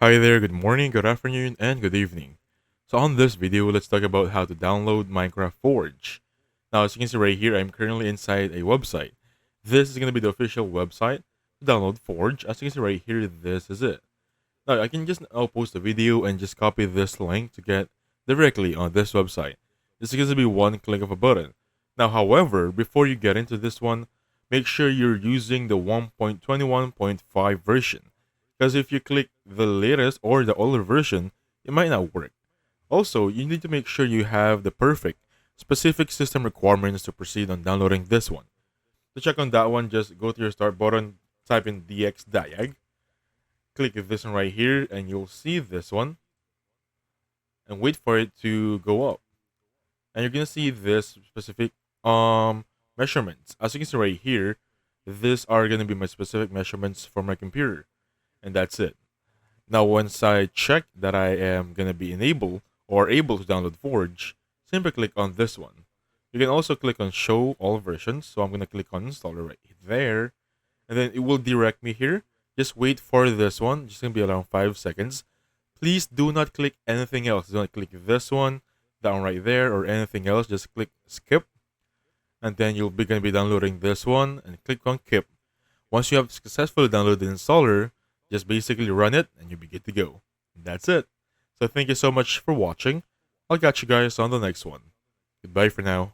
Hi there, good morning, good afternoon, and good evening. So on this video, let's talk about how to download Minecraft Forge. Now, as you can see right here, I'm currently inside a website. This is going to be the official website to download Forge. As you can see right here, this is it. Now, I can just now post a video and just copy this link to get directly on this website. This is going to be one click of a button. Now, however, before you get into this one, make sure you're using the 1.21.5 version. Because if you click the latest or the older version, it might not work. Also, you need to make sure you have the perfect specific system requirements to proceed on downloading this one. To check on that one, just go to your start button, type in dxdiag, click this one right here, and you'll see this one, and wait for it to go up. And you're gonna see this specific measurements. As you can see right here, these are gonna be my specific measurements for my computer, and that's it. Now, once I check that I am going to be enabled or able to download Forge, simply click on this one. You can also click on Show All Versions. So I'm going to click on Installer right there. And then it will direct me here. Just wait for this one. Just going to be around 5 seconds. Please do not click anything else. Do not click this one, that one right there, or anything else. Just click Skip. And then you'll be going to be downloading this one and click on Keep. Once you have successfully downloaded the installer, just basically run it and you'll be good to go. That's it. So thank you so much for watching. I'll catch you guys on the next one. Goodbye for now.